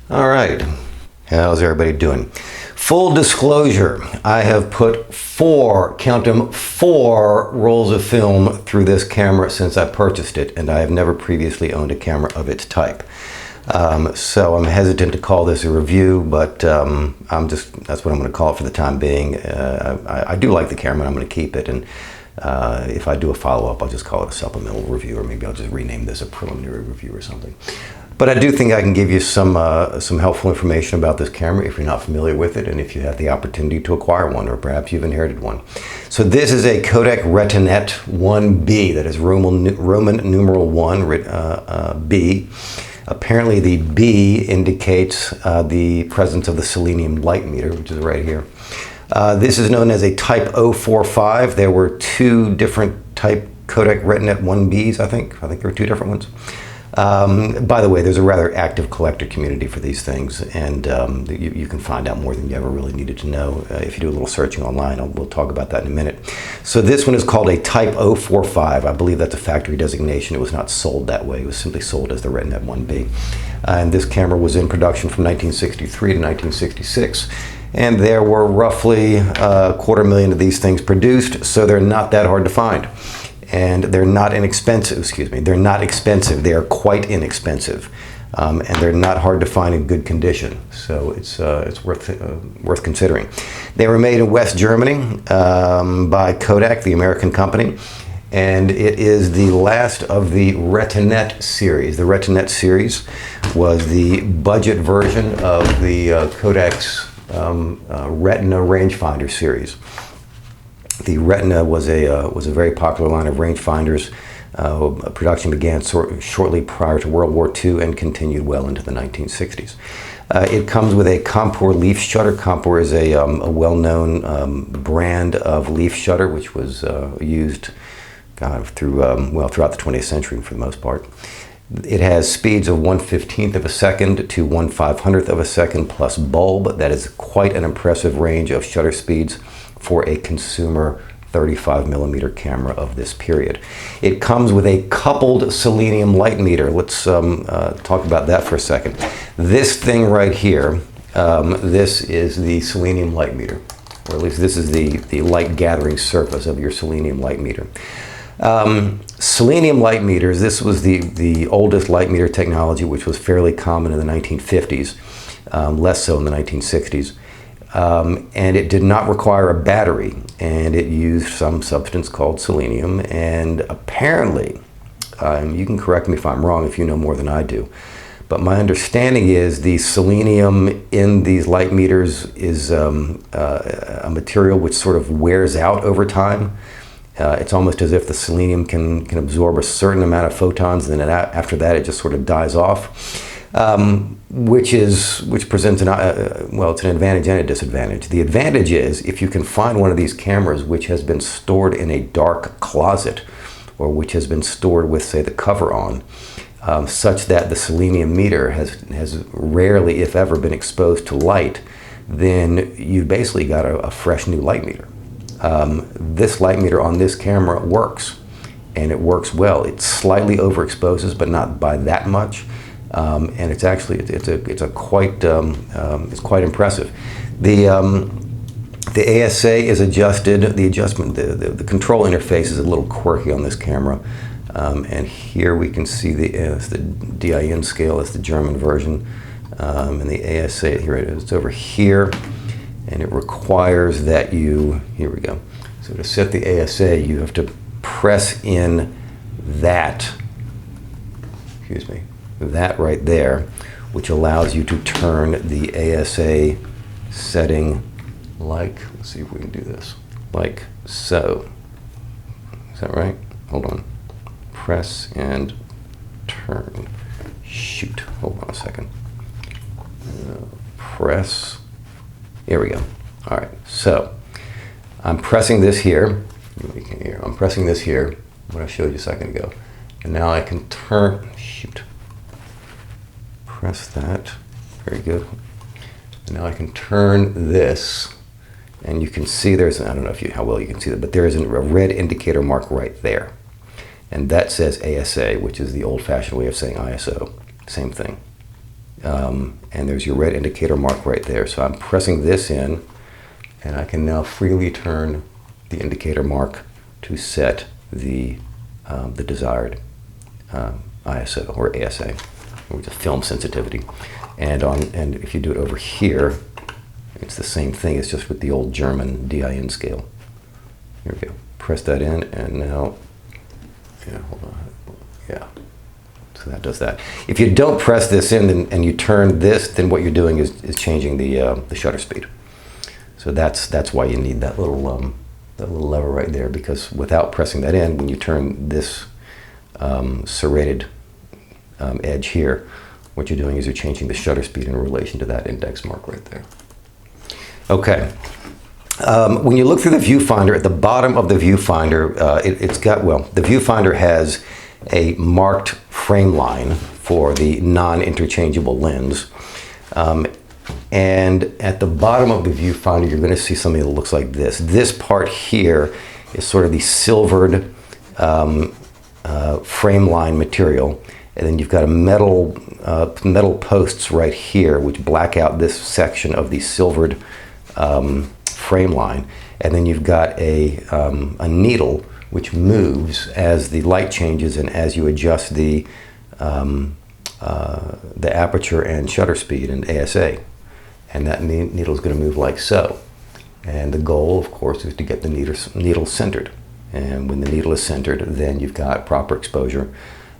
All right, how's everybody doing? Full disclosure, I have put count them, four rolls of film through this camera since I purchased it, and I have never previously owned a camera of its type. So I'm hesitant to call this a review, but that's what I'm going to call it for the time being. I do like the camera, and I'm going to keep it, and if I do a follow-up, I'll just call it a supplemental review, or maybe I'll just rename this a preliminary review or something. But I do think I can give you some helpful information about this camera if you're not familiar with it, and if you have the opportunity to acquire one, or perhaps you've inherited one. So this is a Kodak Retinette 1B, that is Roman numeral 1, B. Apparently the B indicates the presence of the selenium light meter, which is right here. This is known as a type 045. There were two different type Kodak Retinette 1Bs, I think. I think there were two different ones. By the way, there's a rather active collector community for these things, and you can find out more than you ever really needed to know if you do a little searching online. We'll talk about that in a minute. So this one is called a Type 045. I believe that's a factory designation. It was not sold that way. It was simply sold as the Retinette 1B. And this camera was in production from 1963 to 1966. And there were roughly 250,000 of these things produced, so they're not that hard to find. And they're not inexpensive, they're not expensive, they are quite inexpensive. And they're not hard to find in good condition, so it's worth considering. They were made in West Germany by Kodak, the American company, and it is the last of the Retinette series. The Retinette series was the budget version of the Kodak's Retina rangefinder series. The Retina was a very popular line of rangefinders. Production began shortly prior to World War II and continued well into the 1960s. It comes with a Compur leaf shutter. Compur is a well-known brand of leaf shutter, which was used throughout the 20th century for the most part. It has speeds of 1/15 of a second to 1/500th of a second plus bulb. That is quite an impressive range of shutter speeds for a consumer 35mm camera of this period. It comes with a coupled selenium light meter. Let's talk about that for a second. This thing right here, this is the selenium light meter, or at least this is the light gathering surface of your selenium light meter. Selenium light meters, this was the oldest light meter technology, which was fairly common in the 1950s, less so in the 1960s. And it did not require a battery, and it used some substance called selenium, and apparently, you can correct me if I'm wrong if you know more than I do, but my understanding is the selenium in these light meters is a material which sort of wears out over time. It's almost as if the selenium can absorb a certain amount of photons, and then after that it just sort of dies off. Which presents it's an advantage and a disadvantage. The advantage is if you can find one of these cameras which has been stored in a dark closet, or which has been stored with, say, the cover on, such that the selenium meter has rarely, if ever, been exposed to light, then you've basically got a fresh new light meter. This light meter on this camera works, and it works well. It slightly overexposes, but not by that much. And it's actually it's quite impressive. The ASA is adjusted. The control interface is a little quirky on this camera, and here we can see the DIN scale. It's the German version, and the ASA here it is. It's over here, and it requires that here we go. So to set the ASA, you have to press in that. That right there, which allows you to turn the ASA setting like, let's see if we can do this, like so. Is that right? Hold on. Press and turn. Shoot, hold on a second. Press, here we go. All right, so I'm pressing this here. I'm pressing this here, what I showed you a second ago. And now I can turn, press that, very good. And now I can turn this, and you can see there's, I don't know how well you can see that, but there is a red indicator mark right there. And that says ASA, which is the old-fashioned way of saying ISO. Same thing. and there's your red indicator mark right there. So I'm pressing this in, and I can now freely turn the indicator mark to set the desired ISO or ASA, or the film sensitivity. And if you do it over here, it's the same thing. It's just with the old German DIN scale. Here we go. Press that in, and now, yeah, hold on. Yeah. So that does that. If you don't press this in and you turn this, then what you're doing is changing the shutter speed. So that's why you need that little lever right there, because without pressing that in, when you turn this serrated edge here, what you're doing is you're changing the shutter speed in relation to that index mark right there. Okay. When you look through the viewfinder, at the bottom of the viewfinder, the viewfinder has a marked frame line for the non-interchangeable lens. And at the bottom of the viewfinder, you're going to see something that looks like this. This part here is sort of the silvered frame line material. And then you've got a metal posts right here, which black out this section of the silvered frame line. And then you've got a needle which moves as the light changes and as you adjust the aperture and shutter speed and ASA. And that needle is going to move like so. And the goal, of course, is to get the needle centered. And when the needle is centered, then you've got proper exposure.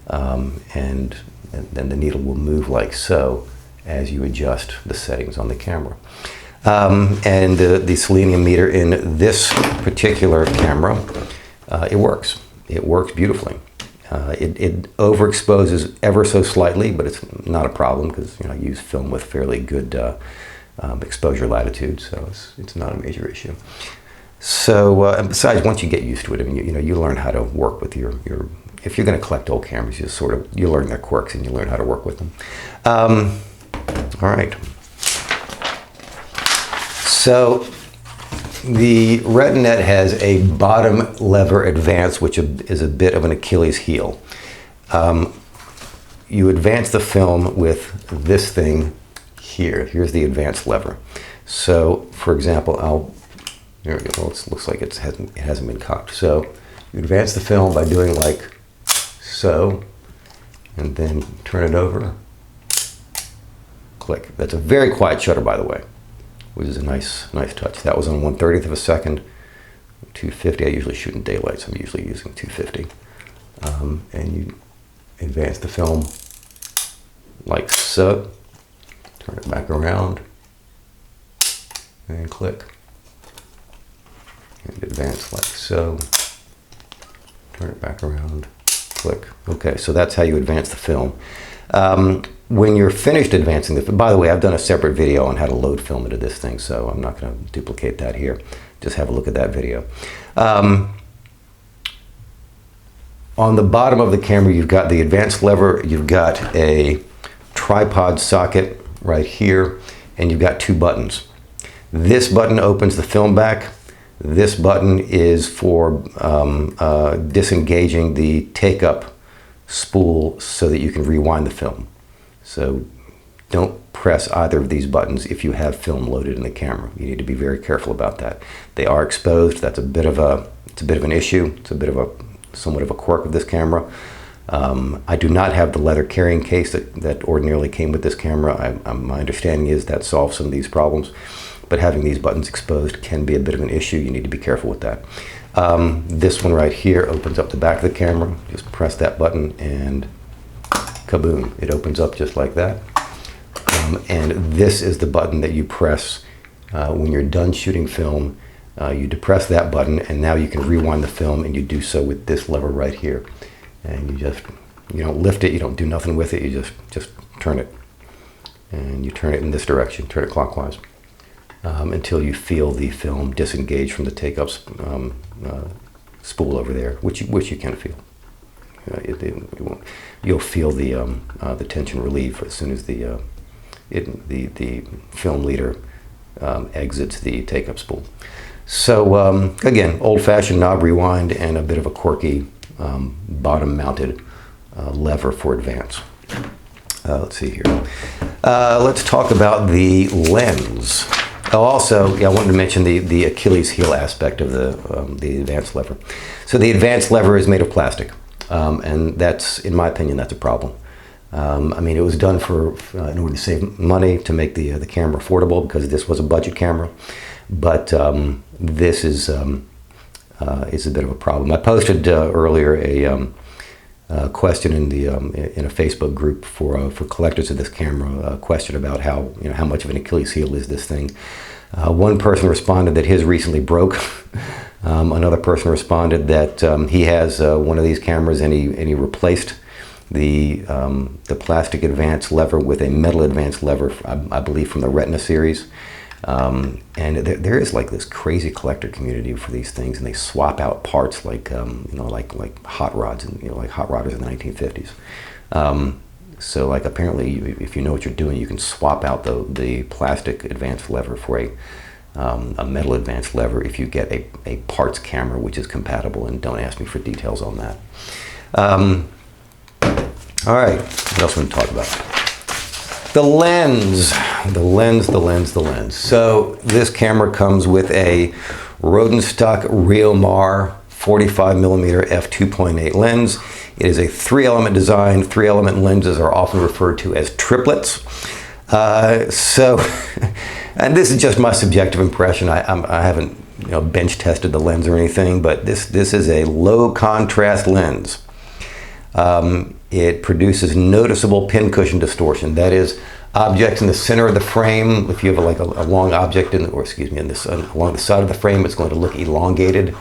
And then the needle will move like so as you adjust the settings on the camera. And the selenium meter in this particular camera, it works. It works beautifully. It overexposes ever so slightly, but it's not a problem because I use film with fairly good exposure latitude, so it's not a major issue. So, and besides, once you get used to it, I mean, you learn how to work with your if you're going to collect old cameras, you learn their quirks and you learn how to work with them. All right. So the Retinette has a bottom lever advance, which is a bit of an Achilles heel. You advance the film with this thing here. Here's the advance lever. So, for example, there we go. Well, it looks like it hasn't been cocked. So you advance the film by doing like so, and then turn it over, click. That's a very quiet shutter, by the way, which is a nice touch. That was on 1/30th of a second, 250. I usually shoot in daylight, so I'm usually using 250. And you advance the film like so, turn it back around, and click. And advance like so, turn it back around, click. Okay, so that's how you advance the film. When you're finished advancing the film, by the way, I've done a separate video on how to load film into this thing, so I'm not going to duplicate that here. Just have a look at that video. On the bottom of the camera, you've got the advance lever, you've got a tripod socket right here, and you've got two buttons. This button opens the film back. This button is for disengaging the take-up spool so that you can rewind the film. So don't press either of these buttons if you have film loaded in the camera. You need to be very careful about that. They are exposed. That's a bit of an issue. It's a bit of somewhat of a quirk of this camera. I do not have the leather carrying case that ordinarily came with this camera. My understanding is that solves some of these problems. But having these buttons exposed can be a bit of an issue. You need to be careful with that. This one right here opens up the back of the camera. Just press that button and kaboom, it opens up just like that. And this is the button that you press when you're done shooting film. You depress that button and now you can rewind the film, and you do so with this lever right here. And you don't lift it, you don't do nothing with it, you just turn it. And you turn it in this direction, turn it clockwise. Until you feel the film disengage from the take-up spool over there, which you can feel. You'll feel the tension relieve as soon as the film leader exits the take-up spool. So again, old-fashioned knob rewind and a bit of a quirky bottom-mounted lever for advance. Let's see here. Let's talk about the lens. Oh, also, yeah, I wanted to mention the Achilles heel aspect of the advanced lever. So the advanced lever is made of plastic, and that's, in my opinion, that's a problem. I mean, it was done in order to save money, to make the camera affordable, because this was a budget camera. But this is a bit of a problem. I posted earlier a question in a Facebook group for collectors of this camera. A question about how much of an Achilles heel is this thing. One person responded that his recently broke. Another person responded that he has one of these cameras and he replaced the plastic advanced lever with a metal advanced lever, I believe from the Retina series. And there is like this crazy collector community for these things, and they swap out parts like like hot rods, and like hot rodders in the 1950s. So like apparently, if you know what you're doing, you can swap out the plastic advanced lever for a metal advanced lever if you get a parts camera which is compatible. And don't ask me for details on that. All right, what else we want to talk about? The lens. So this camera comes with a Rodenstock Realmar 45mm f2.8 lens. It is a 3-element design. 3-element lenses are often referred to as triplets. And this is just my subjective impression. I haven't bench tested the lens or anything, but this is a low contrast lens. It produces noticeable pincushion distortion. That is, objects in the center of the frame. If you have like a long object along the side of the frame, it's going to look elongated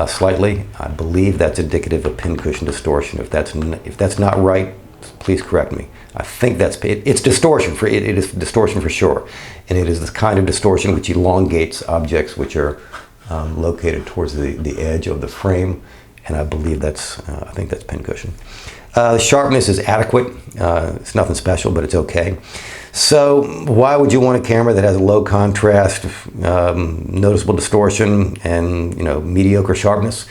slightly. I believe that's indicative of pincushion distortion. If that's not right, please correct me. I think it's distortion. It is distortion for sure, and it is the kind of distortion which elongates objects which are located towards the edge of the frame. And I believe I think that's pincushion. The sharpness is adequate. It's nothing special, but it's okay. So why would you want a camera that has low contrast, noticeable distortion, and mediocre sharpness?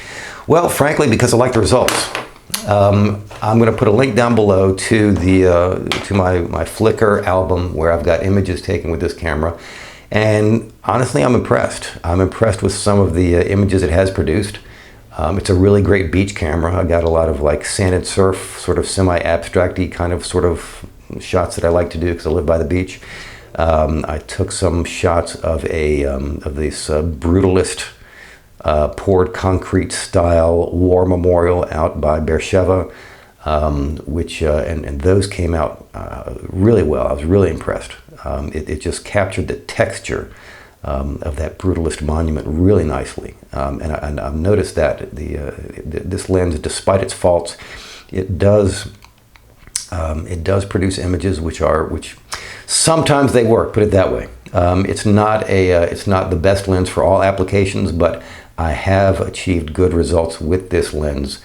Well, frankly, because I like the results. I'm going to put a link down below to my Flickr album where I've got images taken with this camera. And honestly, I'm impressed. I'm impressed with some of the images it has produced. It's a really great beach camera. I got a lot of like sand and surf, sort of semi-abstract-y kind of sort of shots that I like to do because I live by the beach. I took some shots of this brutalist poured concrete style war memorial out by Beersheba, which and those came out really well. I was really impressed. It just captured the texture of that brutalist monument really nicely, and I've noticed that this lens, despite its faults, it does produce images which sometimes they work. Put it that way. It's not the best lens for all applications, but I have achieved good results with this lens.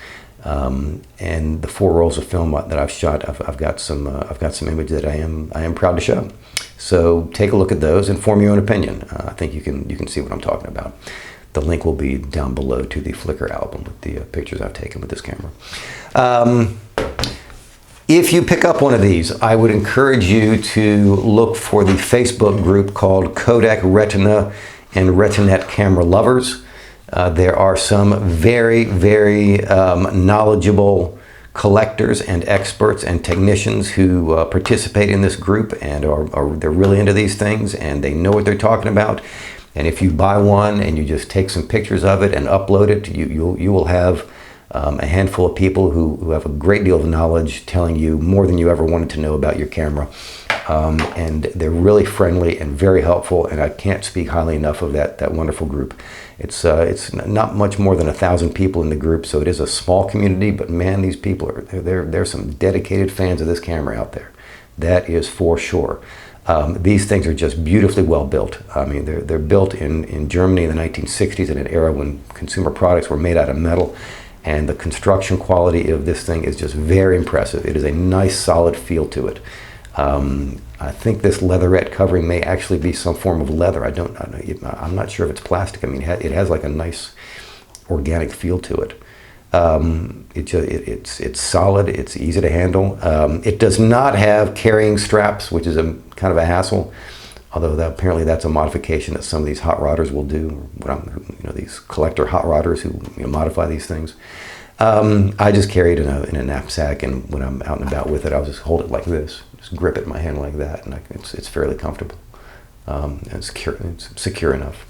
And the 4 rolls of film that I've shot, I've got some images that I am proud to show. So take a look at those and form your own opinion. I think you can see what I'm talking about. The link will be down below to the Flickr album with the pictures I've taken with this camera. If you pick up one of these, I would encourage you to look for the Facebook group called Kodak Retina and Retinette Camera Lovers. There are some very, very knowledgeable collectors and experts and technicians who participate in this group, and they're really into these things and they know what they're talking about. And if you buy one and you just take some pictures of it and upload it, you will have a handful of people who have a great deal of knowledge telling you more than you ever wanted to know about your camera. And they're really friendly and very helpful, and I can't speak highly enough of that wonderful group. It's not much more than 1,000 people in the group, so it is a small community, but man, these people there's some dedicated fans of this camera out there. That is for sure. These things are just beautifully well built. I mean, they're built in Germany in the 1960s, in an era when consumer products were made out of metal, and the construction quality of this thing is just very impressive. It is a nice, solid feel to it. I think this leatherette covering may actually be some form of leather. I'm not sure if it's plastic. I mean, it has like a nice organic feel to it. It's solid. It's easy to handle. It does not have carrying straps, which is a kind of a hassle. Although apparently that's a modification that some of these hot rodders will do. These collector hot rodders who modify these things. I just carry it in a knapsack, and when I'm out and about with it, I'll just hold it like this, just grip it in my hand like that, and it's fairly comfortable. And it's secure enough.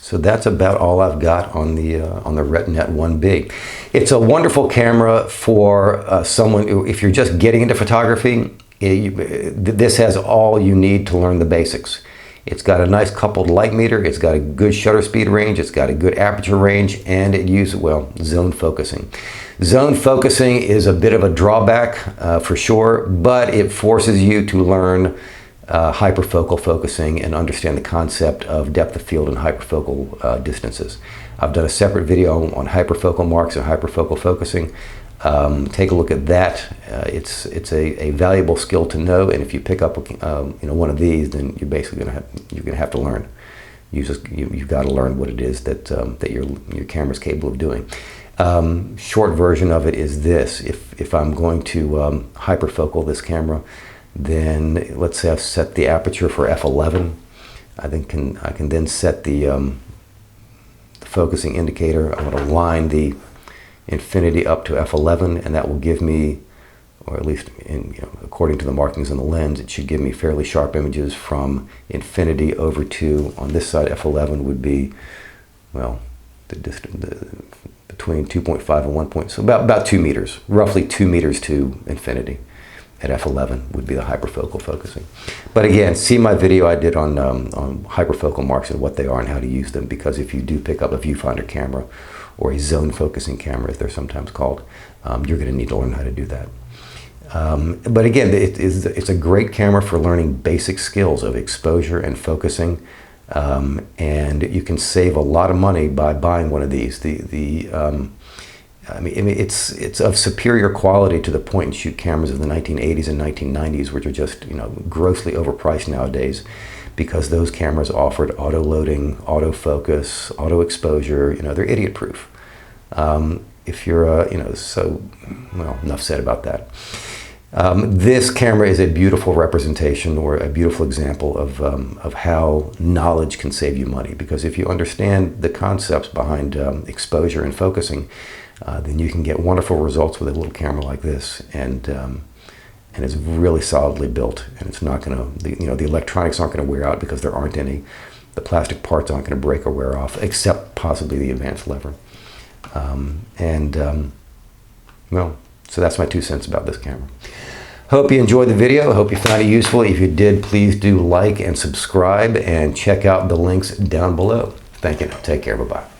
So that's about all I've got on the Retinette 1B. It's a wonderful camera for someone who, if you're just getting into photography, this has all you need to learn the basics. It's got a nice coupled light meter, it's got a good shutter speed range, it's got a good aperture range, and it uses, well, zone focusing. Zone focusing is a bit of a drawback for sure, but it forces you to learn hyperfocal focusing and understand the concept of depth of field and hyperfocal distances. I've done a separate video on hyperfocal marks and hyperfocal focusing. Take a look at that. It's a valuable skill to know, and if you pick up one of these, then you're basically gonna have to learn. You've got to learn what it is that your camera's capable of doing. Short version of it is this: if I'm going to hyperfocal this camera, then let's say I've set the aperture for f11. I can then set the focusing indicator. I'm going to line the infinity up to f11, and that will give me, or at least according to the markings on the lens, it should give me fairly sharp images from infinity over to, on this side, f11 would be, well, the distance between 2.5 and 1 point, so about 2 meters, roughly 2 meters to infinity. At f11 would be the hyperfocal focusing. But again, see my video I did on hyperfocal marks and what they are and how to use them, because if you do pick up a viewfinder camera or a zone focusing camera, as they're sometimes called, you're going to need to learn how to do that. But again, it's a great camera for learning basic skills of exposure and focusing, and you can save a lot of money by buying one of these. I mean, it's of superior quality to the point-and-shoot cameras of the 1980s and 1990s, which are just grossly overpriced nowadays, because those cameras offered auto loading, auto focus, auto exposure. They're idiot-proof. If you're so, well, enough said about that. This camera is a beautiful representation, or a beautiful example of how knowledge can save you money, because if you understand the concepts behind exposure and focusing, then you can get wonderful results with a little camera like this, and it's really solidly built, and it's not going to, the electronics aren't going to wear out because there aren't any. The plastic parts aren't going to break or wear off, except possibly the advanced lever. Well, so that's my 2 cents about this camera. Hope you enjoyed the video. Hope you found it useful. If you did, please do like and subscribe, and check out the links down below. Thank you. Take care. Bye-bye.